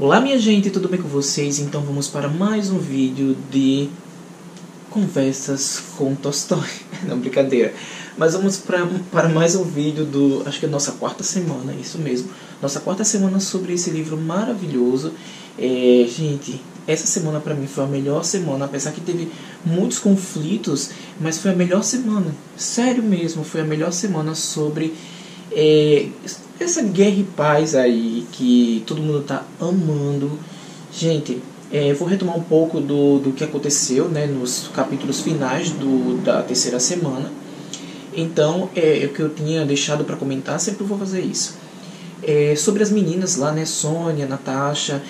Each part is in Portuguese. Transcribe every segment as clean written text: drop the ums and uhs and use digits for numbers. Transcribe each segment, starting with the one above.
Olá minha gente, tudo bem com vocês? Então vamos para mais um vídeo de conversas com Tolstói. Não, brincadeira. Mas vamos para mais um vídeo do, acho que é a nossa quarta semana, isso mesmo. Nossa quarta semana sobre esse livro maravilhoso. Gente, essa semana para mim foi a melhor semana, apesar que teve muitos conflitos, mas foi a melhor semana. Sério mesmo, foi a melhor semana sobre essa guerra e paz aí que todo mundo tá amando. Gente, vou retomar um pouco do que aconteceu, né, nos capítulos finais da terceira semana. Então, o que eu tinha deixado para comentar, sempre vou fazer isso. Sobre as meninas lá, né, Sônia, Natasha,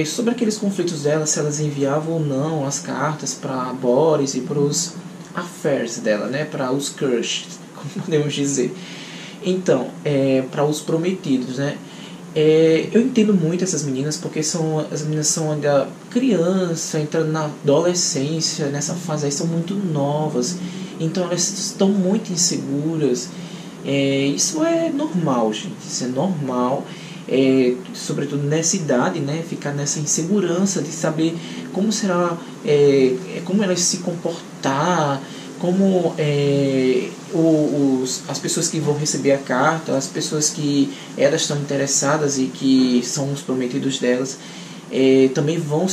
sobre aqueles conflitos delas, se elas enviavam ou não as cartas para Boris e para os affairs dela, né, para os crushes, como podemos dizer. Então, para os prometidos, né? Eu entendo muito essas meninas, porque as meninas são ainda criança, entrando na adolescência, nessa fase aí, são muito novas, então elas estão muito inseguras. Isso é normal, gente, isso é normal, sobretudo nessa idade, né? Ficar nessa insegurança de saber como será, como elas se comportar, como as pessoas que vão receber a carta, as pessoas que elas estão interessadas e que são os prometidos delas, também vão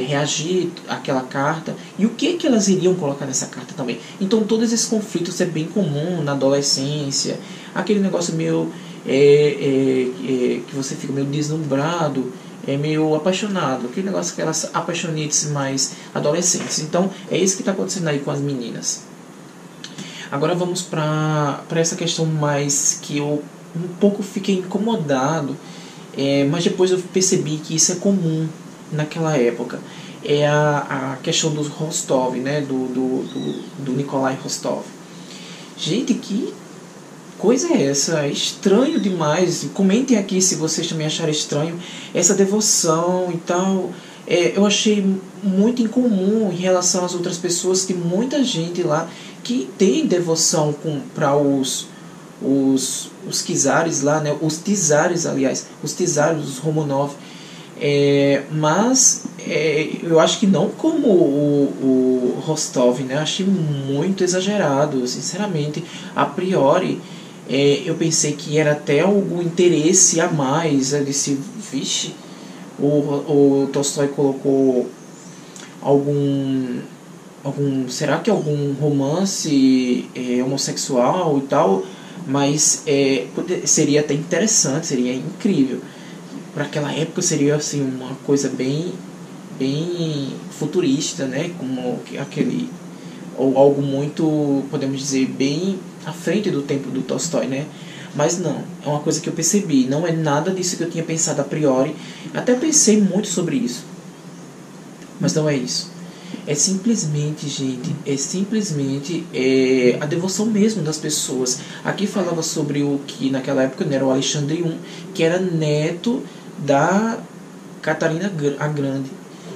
reagir àquela carta, e o que elas iriam colocar nessa carta também. Então todos esses conflitos é bem comum na adolescência, aquele negócio meio que você fica meio deslumbrado, meio apaixonado, aquele negócio, aquelas apaixonites mais adolescentes. Então é isso que está acontecendo aí com as meninas. Agora vamos para essa questão mais que eu um pouco fiquei incomodado, mas depois eu percebi que isso é comum naquela época. É a questão dos Rostov, né, do Nikolai Rostov. Gente, que coisa é essa? É estranho demais. Comentem aqui se vocês também acharam estranho essa devoção e tal. Eu achei muito incomum em relação às outras pessoas. Tem muita gente lá que tem devoção para os czares lá, né? Os czares, aliás, os czares, os Romanov. Mas eu acho que não como o Rostov, né? Eu achei muito exagerado, sinceramente. A priori, eu pensei que era até algum interesse a mais. Eu disse, vixe, o Tolstói colocou será que algum romance homossexual e tal? Mas seria até interessante, seria incrível. Para aquela época seria assim uma coisa bem futurista, né? Como aquele, ou algo muito, podemos dizer, bem à frente do tempo do Tolstói, né? Mas não, é uma coisa que eu percebi, não é nada disso que eu tinha pensado a priori. Até pensei muito sobre isso, mas não é isso. É simplesmente, gente, a devoção mesmo das pessoas. Aqui falava sobre o que naquela época era o Alexandre I, que era neto da Catarina a Grande.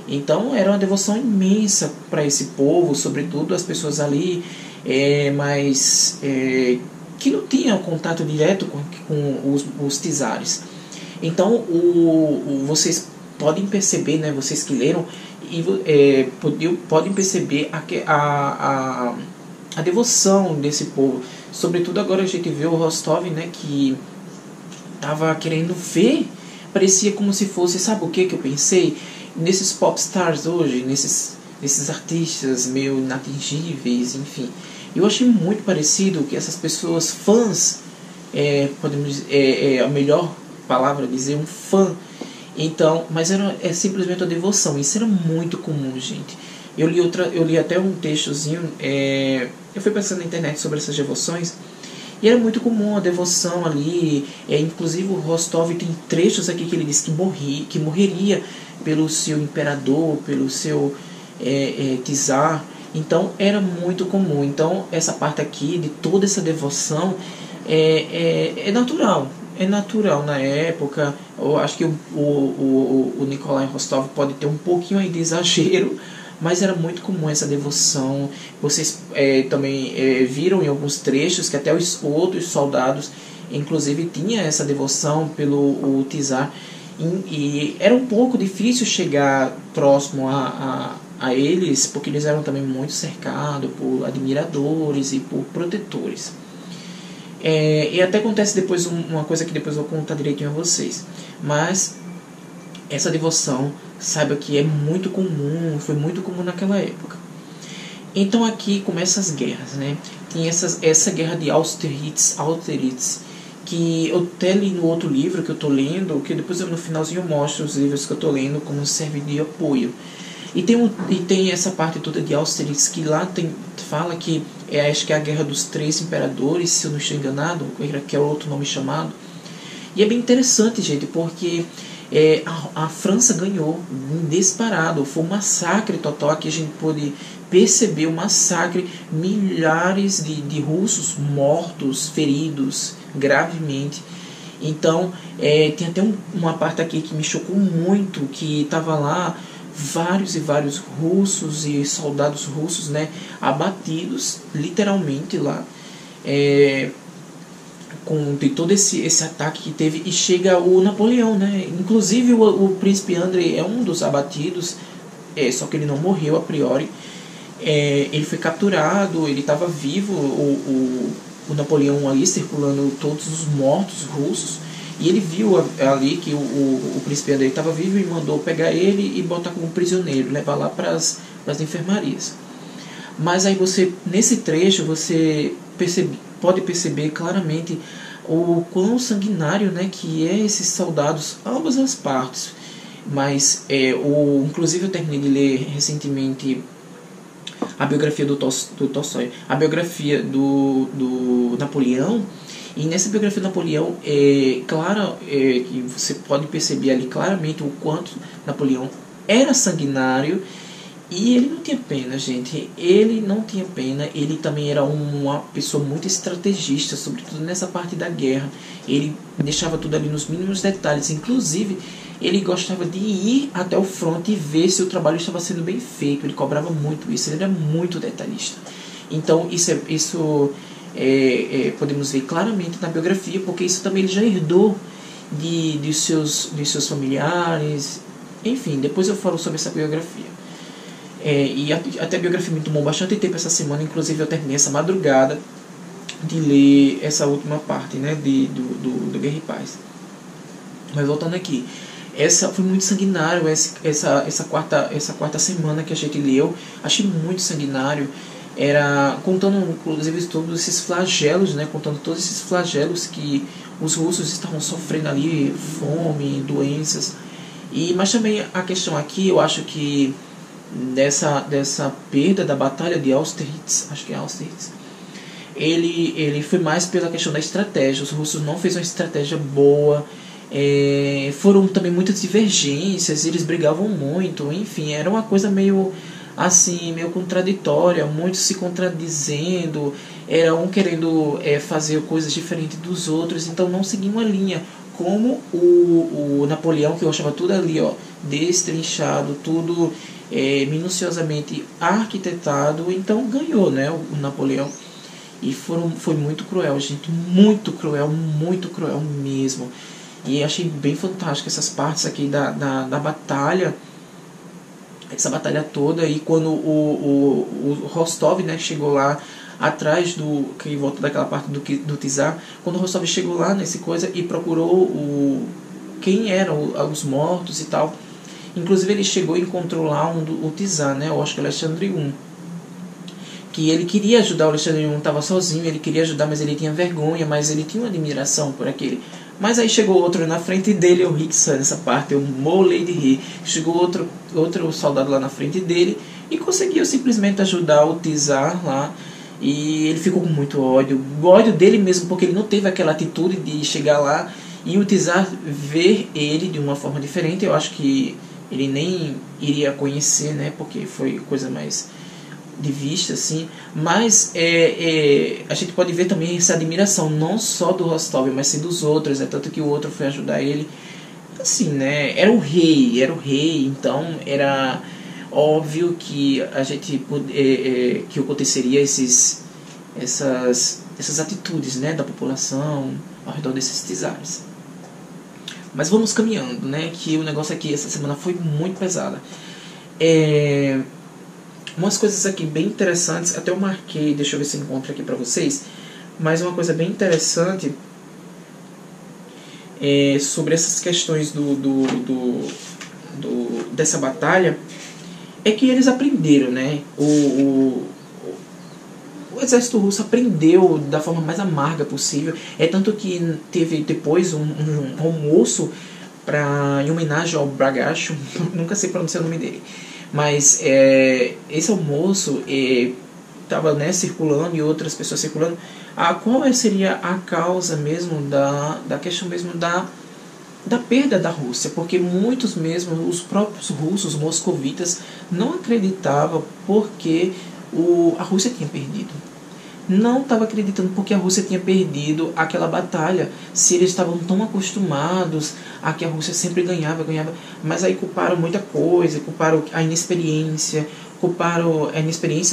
Então era uma devoção imensa para esse povo, sobretudo as pessoas ali, mas que não tinham contato direto com os czares. Então vocês podem perceber, né, vocês que leram, podem perceber a devoção desse povo. Sobretudo agora a gente vê o Rostov, né, que estava querendo ver, parecia como se fosse, sabe o que eu pensei? Nesses popstars hoje, nesses artistas meio inatingíveis, enfim. Eu achei muito parecido que essas pessoas, fãs, podemos a melhor palavra dizer, um fã. Então, mas é simplesmente a devoção. Isso era muito comum, gente. Eu li até um textozinho, eu fui pensando na internet sobre essas devoções, e era muito comum a devoção ali. Inclusive o Rostov tem trechos aqui que ele diz que morreria pelo seu imperador, pelo seu czar. Então era muito comum. Então essa parte aqui de toda essa devoção é natural. É natural na época. Eu acho que o Nikolai Rostov pode ter um pouquinho aí de exagero, mas era muito comum essa devoção. Vocês também viram em alguns trechos que até os outros soldados, inclusive, tinha essa devoção pelo czar. E era um pouco difícil chegar próximo a eles, porque eles eram também muito cercados por admiradores e por protetores. E até acontece depois uma coisa que depois eu vou contar direitinho a vocês. Mas essa devoção, saiba que é muito comum, foi muito comum naquela época. Então aqui começam as guerras, né? Tem essa guerra de Austerlitz, que eu até li no outro livro que eu estou lendo, que depois no finalzinho eu mostro os livros que eu estou lendo como serve de apoio. E tem essa parte toda de Austerlitz, que lá fala que acho que é a Guerra dos Três Imperadores, se eu não estou enganado, que é outro nome chamado. E é bem interessante, gente, porque a França ganhou disparado, foi um massacre total. Aqui a gente pôde perceber o massacre, milhares de russos mortos, feridos gravemente. Então tem até uma parte aqui que me chocou muito, que estava lá vários e vários russos e soldados russos, né, abatidos literalmente lá, de todo esse ataque que teve. E chega o Napoleão, né? Inclusive o príncipe André é um dos abatidos, só que ele não morreu a priori. Ele foi capturado, ele estava vivo, o Napoleão ali circulando todos os mortos russos, e ele viu ali que o príncipe André estava vivo e mandou pegar ele e botar como prisioneiro, levar lá para as enfermarias. Mas aí nesse trecho você pode perceber claramente o quão sanguinário, né, que é esses soldados, ambas as partes. Mas inclusive eu terminei de ler recentemente a biografia do Tolstói, a biografia do Napoleão. E nessa biografia do Napoleão, que você pode perceber ali claramente o quanto Napoleão era sanguinário. E ele não tinha pena, gente. Ele não tinha pena. Ele também era uma pessoa muito estrategista, sobretudo nessa parte da guerra. Ele deixava tudo ali nos mínimos detalhes. Inclusive, ele gostava de ir até o fronte e ver se o trabalho estava sendo bem feito. Ele cobrava muito isso. Ele era muito detalhista. Então, isso podemos ver claramente na biografia, porque isso também ele já herdou de seus familiares. Enfim, depois eu falo sobre essa biografia. E até a biografia me tomou bastante tempo essa semana. Inclusive eu terminei essa madrugada de ler essa última parte, né, do Guerra e Paz. Mas voltando aqui, essa foi muito sanguinário. Essa quarta semana que a gente leu, achei muito sanguinário. Era contando inclusive todos esses flagelos, né, contando todos esses flagelos que os russos estavam sofrendo ali, fome, doenças. Mas também a questão aqui, eu acho que dessa perda da batalha de Austerlitz, acho que é Austerlitz, ele foi mais pela questão da estratégia. Os russos não fez uma estratégia boa, foram também muitas divergências, eles brigavam muito, enfim, era uma coisa meio assim, meio contraditória, muitos se contradizendo, era um querendo fazer coisas diferentes dos outros, então não seguia uma linha. Como o Napoleão, que eu achava tudo ali, destrinchado, tudo minuciosamente arquitetado, então ganhou, né, o Napoleão. E foi muito cruel, gente, muito cruel mesmo. E achei bem fantástico essas partes aqui da batalha, essa batalha toda. E quando o Rostov, né, chegou lá atrás que volta daquela parte do Tsar, quando o Rostov chegou lá nesse coisa e procurou quem eram os mortos e tal. Inclusive ele chegou e encontrou lá o Tsar, né, eu acho que Alexandre I, que ele queria ajudar. O Alexandre I estava sozinho, ele queria ajudar, mas ele tinha vergonha, mas ele tinha uma admiração por aquele. Mas aí chegou outro na frente dele, eu ri nessa parte, eu molei de rir. Chegou outro soldado lá na frente dele e conseguiu simplesmente ajudar o Tsar lá. E ele ficou com muito ódio, o ódio dele mesmo, porque ele não teve aquela atitude de chegar lá e o Tsar ver ele de uma forma diferente. Eu acho que ele nem iria conhecer, né, porque foi coisa mais de vista, assim. Mas a gente pode ver também essa admiração, não só do Rostov, mas sim dos outros, tanto que o outro foi ajudar ele. Assim, né, era o rei, então era óbvio que a gente que aconteceria essas atitudes, né, da população ao redor desses czares. Mas vamos caminhando, né? Que o negócio aqui essa semana foi muito pesada. Umas coisas aqui bem interessantes, até eu marquei, deixa eu ver se eu encontro aqui pra vocês. Mas uma coisa bem interessante sobre essas questões dessa batalha é que eles aprenderam, né? O exército russo aprendeu da forma mais amarga possível. Tanto que teve depois um almoço em homenagem ao Bragacho, nunca sei pronunciar o nome dele. Mas esse almoço estava, né, circulando, e outras pessoas circulando. Qual seria a causa mesmo da questão mesmo da perda da Rússia? Porque muitos mesmo, os próprios russos, moscovitas, não acreditavam porque a Rússia tinha perdido. Não estava acreditando porque a Rússia tinha perdido aquela batalha. Se eles estavam tão acostumados a que a Rússia sempre ganhava. Mas aí culparam muita coisa, culparam a inexperiência,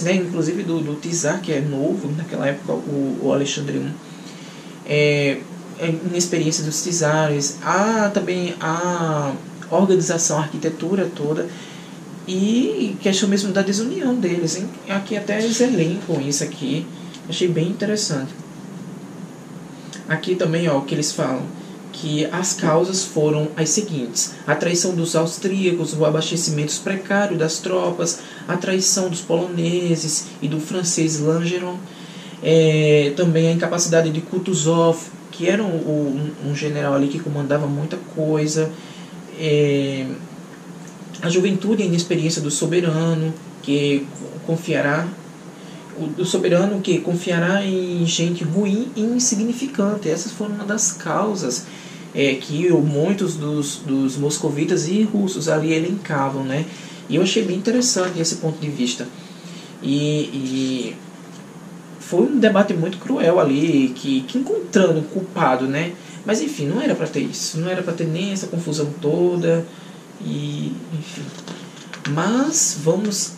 né, inclusive do Tsar, que é novo naquela época, o Alexandre I. A inexperiência dos czares, também a organização, a arquitetura toda, e questão mesmo da desunião deles, hein? Aqui até eles elencam isso aqui, achei bem interessante. Aqui também, ó, o que eles falam, que as causas foram as seguintes: a traição dos austríacos, o abastecimento precário das tropas, a traição dos poloneses e do francês Langeron, também a incapacidade de Kutuzov, que era um general ali que comandava muita coisa, a juventude e a inexperiência do soberano, que confiará em gente ruim e insignificante. Essas foram uma das causas que muitos dos moscovitas e russos ali elencavam, né? E eu achei bem interessante esse ponto de vista. E foi um debate muito cruel ali, que encontrando um culpado, né? Mas enfim, não era para ter isso, não era para ter nem essa confusão toda, e enfim. Mas vamos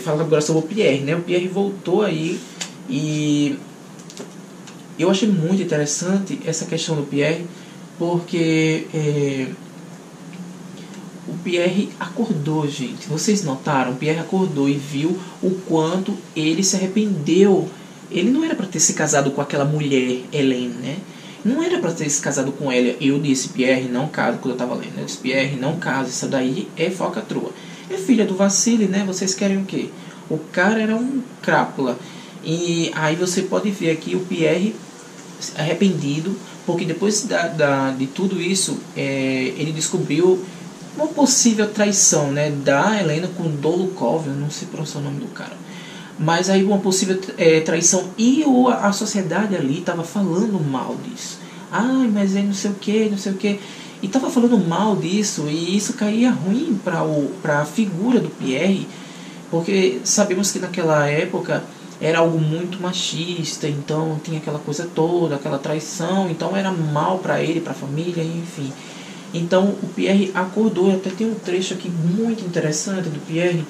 falar agora sobre o Pierre, né? O Pierre voltou aí, e eu achei muito interessante essa questão do Pierre, porque o Pierre acordou, gente. Vocês notaram? O Pierre acordou e viu o quanto ele se arrependeu. Ele não era para ter se casado com aquela mulher, Helene, né? Não era para ter se casado com ela. Eu disse: Pierre, não casa. Quando eu estava lendo, eu disse: Pierre, não casa. Isso daí é falcatrua. É filha do Vassili, né? Vocês querem o quê? O cara era um crápula. E aí você pode ver aqui o Pierre arrependido, porque depois de tudo isso, ele descobriu uma possível traição, né, da Helena com Dolokhov, eu não sei pronunciar o nome do cara, mas aí uma possível traição, e a sociedade ali estava falando mal disso. Mas é não sei o que, e estava falando mal disso, e isso caía ruim para a figura do Pierre, porque sabemos que naquela época era algo muito machista, então tinha aquela coisa toda, aquela traição, então era mal para ele, para a família, enfim. Então o Pierre acordou. Até tem um trecho aqui muito interessante do Pierre,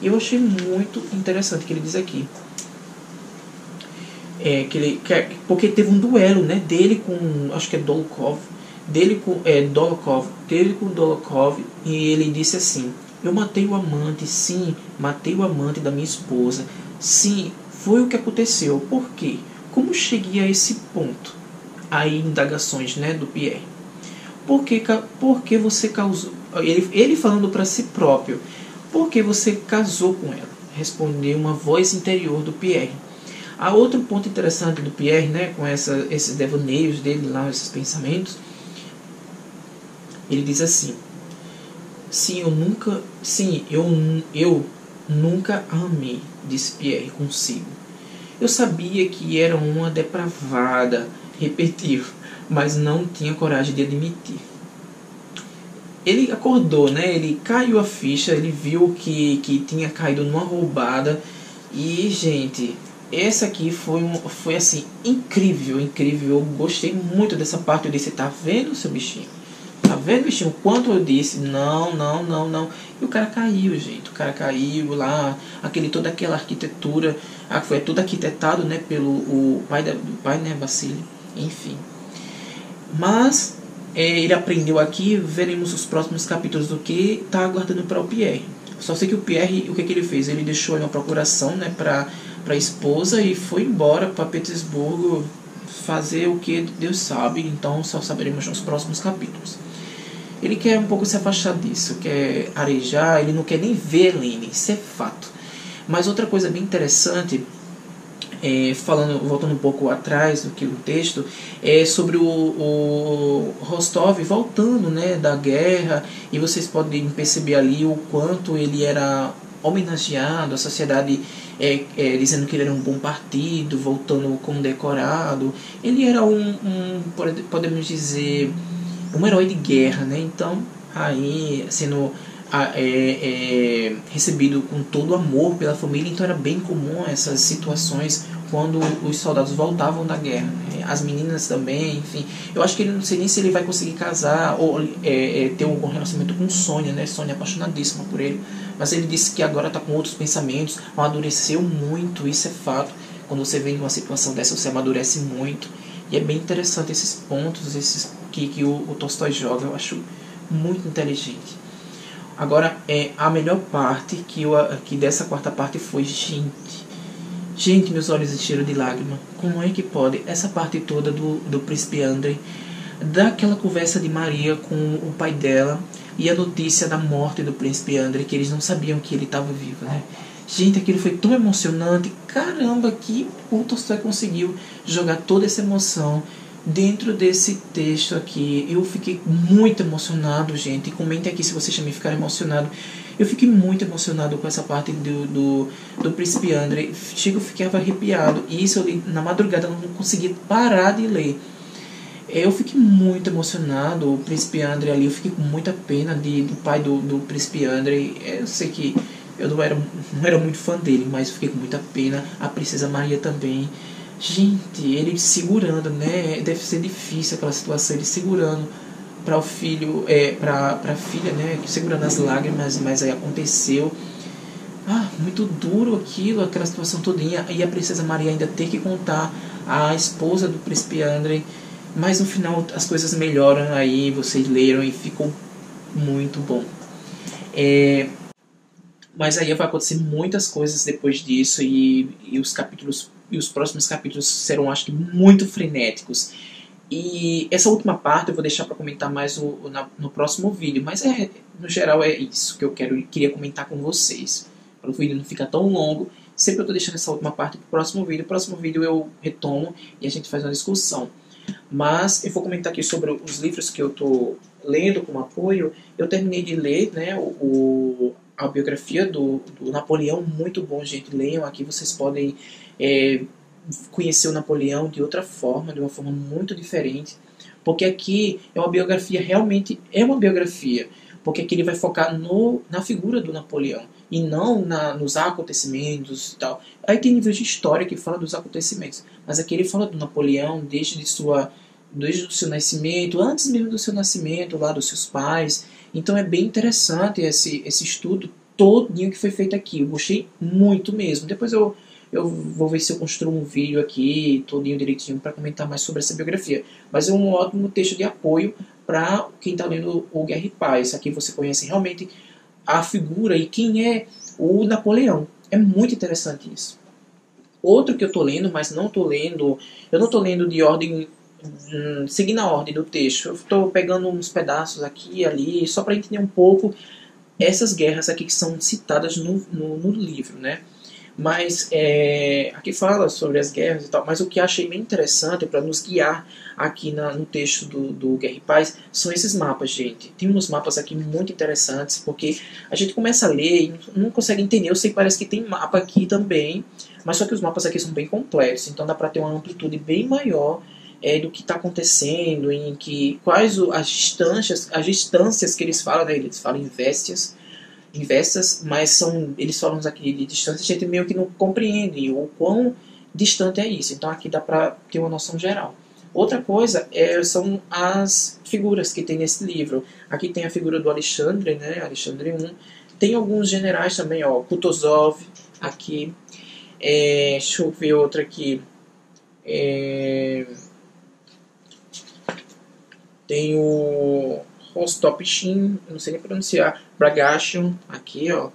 e eu achei muito interessante que ele diz aqui, porque teve um duelo, né, dele com, acho que é Dolokhov, dele com Dolokhov, e ele disse assim: eu matei o amante, sim, matei o amante da minha esposa, sim, foi o que aconteceu. Por quê? Como cheguei a esse ponto? Aí indagações, né, do Pierre. Porque você causou, ele falando para si próprio, porque você casou com ela? Respondeu uma voz interior do Pierre. Há outro ponto interessante do Pierre, né, com esses devaneios dele lá, esses pensamentos. Ele diz assim: eu nunca a amei, disse Pierre consigo. Eu sabia que era uma depravada, repetiu, mas não tinha coragem de admitir. Ele acordou, né? Ele caiu a ficha, ele viu que tinha caído numa roubada. E, gente, essa aqui foi assim, incrível. Eu gostei muito dessa parte. Eu disse: tá vendo, seu bichinho? Tá vendo, bichinho? Quanto eu disse, não. E o cara caiu, gente. O cara caiu lá, toda aquela arquitetura, foi tudo arquitetado, né, pelo pai, né, Vassili, enfim. Mas ele aprendeu aqui, veremos os próximos capítulos do que está aguardando para o Pierre. Só sei que o Pierre, o que ele fez? Ele deixou uma procuração, né, para a esposa e foi embora para Petersburgo fazer o que Deus sabe, então só saberemos nos próximos capítulos. Ele quer um pouco se afastar disso, quer arejar, ele não quer nem ver Helene, isso é fato. Mas outra coisa bem interessante, voltando um pouco atrás do que o texto, é sobre o Rostov voltando, né, da guerra, e vocês podem perceber ali o quanto ele era homenageado, a sociedade dizendo que ele era um bom partido, voltando condecorado. Ele era podemos dizer, um herói de guerra, né? Então, aí sendo recebido com todo amor pela família, então era bem comum essas situações quando os soldados voltavam da guerra, né? As meninas também, enfim. Eu acho que ele não sei nem se ele vai conseguir casar ou ter um relacionamento com Sônia, né? Sônia é apaixonadíssima por ele, mas ele disse que agora está com outros pensamentos, amadureceu muito, isso é fato. Quando você vem em uma situação dessa, você amadurece muito. E é bem interessante esses pontos, esses que o Tolstói joga, eu acho muito inteligente. Agora, a melhor parte que dessa quarta parte foi, gente, meus olhos encheram de lágrima. Como é que pode? Essa parte toda do príncipe Andrei, daquela conversa de Maria com o pai dela e a notícia da morte do príncipe Andrei, que eles não sabiam que ele estava vivo, né? Gente, aquilo foi tão emocionante. Caramba, que o Tolstói conseguiu jogar toda essa emoção dentro desse texto aqui. Eu fiquei muito emocionado, gente. Comente aqui se vocês também ficaram emocionados. Eu fiquei muito emocionado com essa parte do príncipe Andrei. Eu ficava arrepiado. E isso eu li na madrugada, eu não conseguia parar de ler. Eu fiquei muito emocionado. O príncipe Andrei ali, eu fiquei com muita pena do pai do príncipe Andrei. Eu sei que eu não era muito fã dele, mas fiquei com muita pena. A princesa Maria também. Gente, ele segurando, né? Deve ser difícil aquela situação, ele segurando para o filho, para a filha, né? Segurando as lágrimas, mas aí aconteceu. Muito duro aquilo, aquela situação todinha. E a princesa Maria ainda ter que contar à esposa do príncipe Andrei. Mas no final as coisas melhoram aí, vocês leram e ficou muito bom. Mas aí vai acontecer muitas coisas depois disso e os próximos capítulos serão, acho que, muito frenéticos. E essa última parte eu vou deixar para comentar mais no próximo vídeo, mas no geral é isso que eu queria comentar com vocês. Para o vídeo não ficar tão longo, sempre eu estou deixando essa última parte para o próximo vídeo. No próximo vídeo eu retomo e a gente faz uma discussão. Mas eu vou comentar aqui sobre os livros que eu estou lendo como apoio. Eu terminei de ler, né, a biografia do Napoleão, muito bom, gente. Leiam aqui, vocês podem conhecer o Napoleão de outra forma, de uma forma muito diferente. Porque aqui é uma biografia, realmente é uma biografia. Porque aqui ele vai focar na figura do Napoleão e não nos acontecimentos e tal. Aí tem livros de história que fala dos acontecimentos, mas aqui ele fala do Napoleão desde o seu nascimento, antes mesmo do seu nascimento, lá dos seus pais. Então é bem interessante esse estudo todinho que foi feito aqui. Eu gostei muito mesmo. Depois eu vou ver se eu construo um vídeo aqui, todinho direitinho, para comentar mais sobre essa biografia. Mas é um ótimo texto de apoio para quem está lendo o Guerra e Paz. Aqui você conhece realmente a figura e quem é o Napoleão. É muito interessante isso. Outro que eu estou lendo, mas não estou lendo... Eu não estou lendo de ordem... seguindo a ordem do texto. Eu estou pegando uns pedaços aqui e ali, só para entender um pouco essas guerras aqui que são citadas no livro, né? Mas aqui fala sobre as guerras e tal, mas o que achei bem interessante para nos guiar aqui no texto do Guerra e Paz são esses mapas, gente. Tem uns mapas aqui muito interessantes, porque a gente começa a ler e não consegue entender. Eu sei que parece que tem mapa aqui também, mas só que os mapas aqui são bem completos, então dá para ter uma amplitude bem maior do que está acontecendo, quais as distâncias que eles falam, né? Eles falam investas, mas eles falam aqui de distância, a gente meio que não compreende o quão distante é isso. Então aqui dá para ter uma noção geral. Outra coisa são as figuras que tem nesse livro. Aqui tem a figura do Alexandre, né? Alexandre I. Tem alguns generais também, ó, Kutuzov, aqui. Deixa eu ver outra aqui. Tem o Rostopchin, não sei nem pronunciar, Bragation, aqui, ó.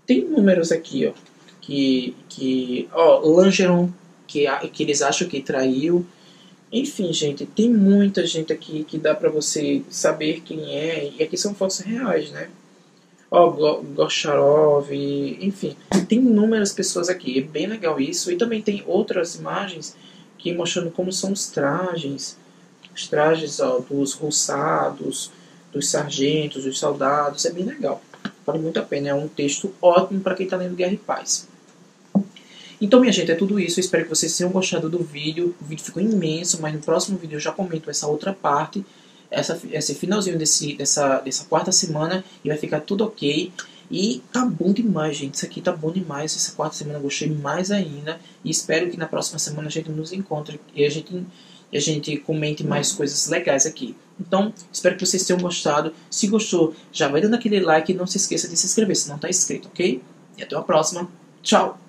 Tem números aqui, ó, ó, Langeron, que eles acham que traiu. Enfim, gente, tem muita gente aqui que dá pra você saber quem é. E aqui são fotos reais, né? Ó, Gosharov, enfim. Tem inúmeras pessoas aqui. É bem legal isso. E também tem outras imagens que mostrando como são os trajes. Os trajes, ó, dos russados, dos sargentos, dos soldados. É bem legal. Vale muito a pena. É um texto ótimo para quem está lendo Guerra e Paz. Então, minha gente, é tudo isso. Eu espero que vocês tenham gostado do vídeo. O vídeo ficou imenso, mas no próximo vídeo eu já comento essa outra parte, esse finalzinho dessa quarta semana, e vai ficar tudo ok. E tá bom demais, gente. Isso aqui tá bom demais. Essa quarta semana eu gostei mais ainda. E espero que na próxima semana a gente nos encontre e a gente comente mais coisas legais aqui. Então, espero que vocês tenham gostado. Se gostou, já vai dando aquele like e não se esqueça de se inscrever se não está inscrito, ok? E até a próxima. Tchau!